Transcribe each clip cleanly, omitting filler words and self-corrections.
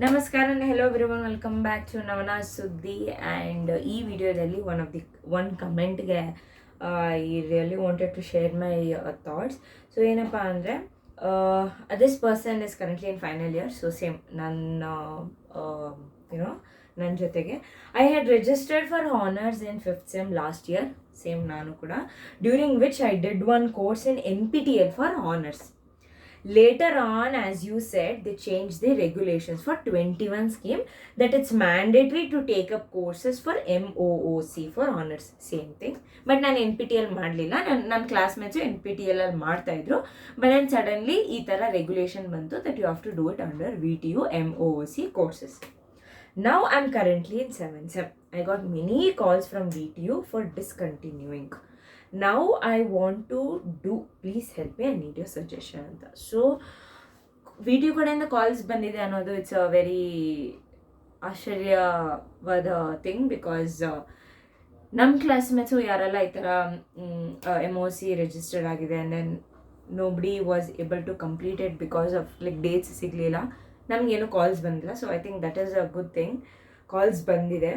ನಮಸ್ಕಾರ hello everyone, welcome back to Navana Suddi. And ಈ ವಿಡಿಯೋದಲ್ಲಿ ಒನ್ ಕಮೆಂಟ್ಗೆ I really wanted to share my thoughts. So ಏನಪ್ಪ ಅಂದರೆ, this person is currently in final year. So same ನನ್ನ ಜೊತೆಗೆ I had registered for honours in 5th sem last year, same ನಾನು ಕೂಡ, during which I did one course in NPTEL for honours. Later on, as you said, they changed the regulations for 21 scheme that it's mandatory to take up courses for MOOC for honors. Same thing. But ನಾನು NPTEL ಮಾಡಲಿಲ್ಲ. ನನ್ನ classmates NPTEL ಅಲ್ಲಿ ಮಾಡ್ತಾ ಇದ್ರು. But then suddenly ಈ ಥರ regulation ಬಂತು that you have to do it under VTU MOOC courses. Now I'm currently in 7th sem. I got many calls from VTU for discontinuing. Now I want to do, please help me, I need your suggestion ಅಂತ. So video ಕಡೆಯಿಂದ calls ಬಂದಿದೆ ಅನ್ನೋದು it's a very ಆಶ್ಚರ್ಯವಾದ thing, because ನಮ್ಮ classmates ಯಾರೆಲ್ಲ ಈ ಥರ MOC registered ಆಗಿದೆ and then nobody was able to complete it because of dates ಸಿಗಲಿಲ್ಲ, ನಮಗೇನು ಕಾಲ್ಸ್ ಬಂದಿಲ್ಲ. So I think that is a good thing, calls ಬಂದಿದೆ.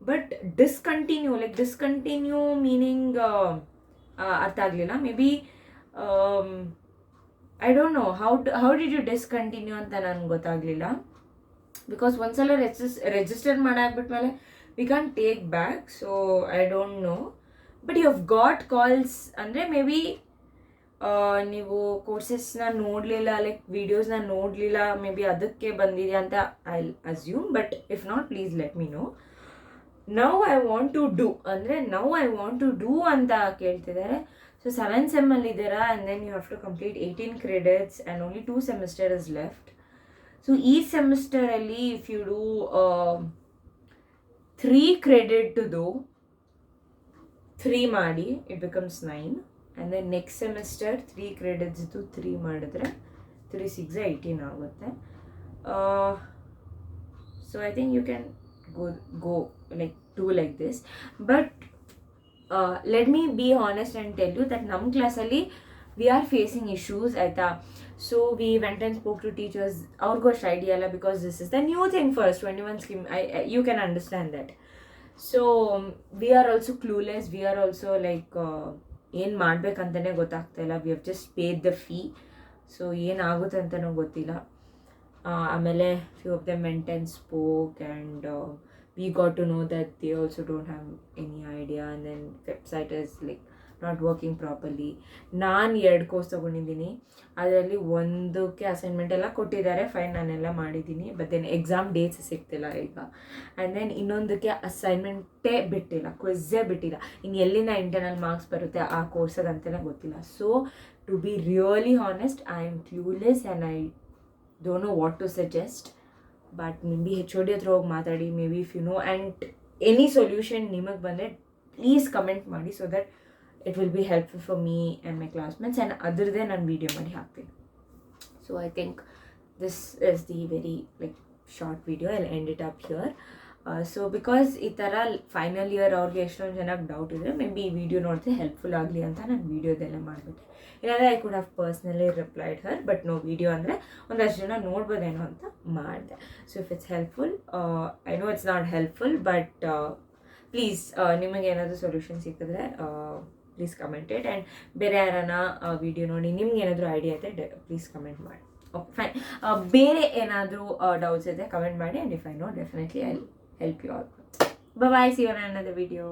ಬಟ್ ಡಿಸ್ಕಂಟಿನ್ಯೂ ಮೀನಿಂಗ್ ಅರ್ಥ ಆಗಲಿಲ್ಲ. Maybe I don't know how did you discontinue ಅಂತ ನನಗೆ ಗೊತ್ತಾಗಲಿಲ್ಲ. Because ಒಂದ್ಸಲ register ಮಾಡಾಕ್ಬಿಟ್ಮೇಲೆ V can take back. So I don't know, but you have got calls ಅಂದರೆ may be ನೀವು ಕೋರ್ಸಸ್ನ ನೋಡಲಿಲ್ಲ, ವೀಡಿಯೋಸ್ನ ನೋಡಲಿಲ್ಲ, ಮೇ ಬಿ ಅದಕ್ಕೆ ಬಂದಿದೆ ಅಂತ I assume. But if not, please let me know. Now I want to do ಅಂತ ಕೇಳ್ತಿದ್ದಾರೆ. ಸೊ 7th ಸೆಮ್ಮಲ್ಲಿ ಇದ್ದೀರಾ, and then you have to complete 18 credits and only 2 semester is left. So ಈ ಸೆಮಿಸ್ಟರಲ್ಲಿ if you do 3 credit 3 ಮಾಡಿ, it becomes 9. And then next semester 3 credits 3 ಮಾಡಿದ್ರೆ 3 6 18 ಆಗುತ್ತೆ. So I think you can go do like this. But let me be honest and tell you that ನಮ್ಮ ಕ್ಲಾಸಲ್ಲಿ we are facing issues ಆಯಿತಾ. So we went and spoke to teachers. ಅವ್ರಿಗೂ ಅಷ್ಟು idea ಅಲ್ಲ, because this is the new thing first 21 scheme. You can understand that. So we are also clueless. We are also ಏನು ಮಾಡ್ಬೇಕಂತಲೇ ಗೊತ್ತಾಗ್ತಾಯಿಲ್ಲ. we have just paid the fee. So ಏನಾಗುತ್ತೆ ಅಂತಲೂ ಗೊತ್ತಿಲ್ಲ. ಆಮೇಲೆ few of them went and spoke, and we got to know that they also don't have any idea, and then website is not working properly. ನಾನು 2 course ತೊಗೊಂಡಿದ್ದೀನಿ, ಅದರಲ್ಲಿ ಒಂದಕ್ಕೆ assignment ಎಲ್ಲ ಕೊಟ್ಟಿದ್ದಾರೆ, ಫೈನ್, ನಾನೆಲ್ಲ ಮಾಡಿದ್ದೀನಿ. ಬಟ್ ದೆನ್ ಎಕ್ಸಾಮ್ ಡೇಟ್ಸ್ ಸಿಗ್ತಿಲ್ಲ ಈಗ. ಆ್ಯಂಡ್ ದೆನ್ ಇನ್ನೊಂದಕ್ಕೆ ಅಸೈನ್ಮೆಂಟೇ ಬಿಟ್ಟಿಲ್ಲ, ಕ್ವಿಝೇ ಬಿಟ್ಟಿಲ್ಲ. ಇನ್ನು ಎಲ್ಲಿಂದ ಇಂಟರ್ನಲ್ ಮಾರ್ಕ್ಸ್ ಬರುತ್ತೆ ಆ ಕೋರ್ಸಿಗೆ ಅಂತೆಲ್ಲ ಗೊತ್ತಿಲ್ಲ. So to be really honest, I am clueless and I don't know what to suggest. But maybe HOD ಹತ್ರ ಹೋಗಿ ಮಾತಾಡಿ, maybe if you know and any solution ನಿಮಗೆ ಬಂದರೆ ಪ್ಲೀಸ್ ಕಮೆಂಟ್ ಮಾಡಿ, so that it will be helpful for me and my classmates. And ಅದರದ್ದೇ ನಾನು video ಮಾಡಿ ಹಾಕ್ತೀನಿ. So I think this is the very short video. I end it up here. So because ಈ ಥರ final year ಅವ್ರಿಗೆ ಎಷ್ಟೊಂದು ಜನಕ್ಕೆ doubt ಇದೆ, ಮೇ ಬಿ ಈ ವಿಡಿಯೋ ನೋಡಿದ್ರೆ ಹೆಲ್ಪ್ಫುಲ್ ಆಗಲಿ ಅಂತ ನಾನು ವೀಡಿಯೋದೆಲ್ಲ ಮಾಡಿಬಿಟ್ಟೆ. ಇಲ್ಲಾಂದರೆ I could have personally replied her, but no video ಅಂದರೆ ಒಂದಷ್ಟು ಜನ ನೋಡ್ಬೋದೇನೋ ಅಂತ ಮಾಡಿದೆ. So if it's helpful, I know it's not helpful, but please ನಿಮಗೆ ಏನಾದರೂ ಸೊಲ್ಯೂಷನ್ ಸಿಕ್ಕಿದ್ರೆ ಪ್ಲೀಸ್ ಕಮೆಂಟ್ ಇಟ್. ಆ್ಯಂಡ್ ಬೇರೆ ಯಾರನ್ನ ವಿಡಿಯೋ ನೋಡಿ ನಿಮ್ಗೆ ಏನಾದರೂ ಐಡಿಯಾ ಇದೆ, ಪ್ಲೀಸ್ ಕಮೆಂಟ್ ಮಾಡಿ. Okay fine. ಬೇರೆ ಏನಾದರೂ ಡೌಟ್ಸ್ ಇದೆ ಕಮೆಂಟ್ ಮಾಡಿ, and if I know definitely I help you all. Bye bye, see you on another video.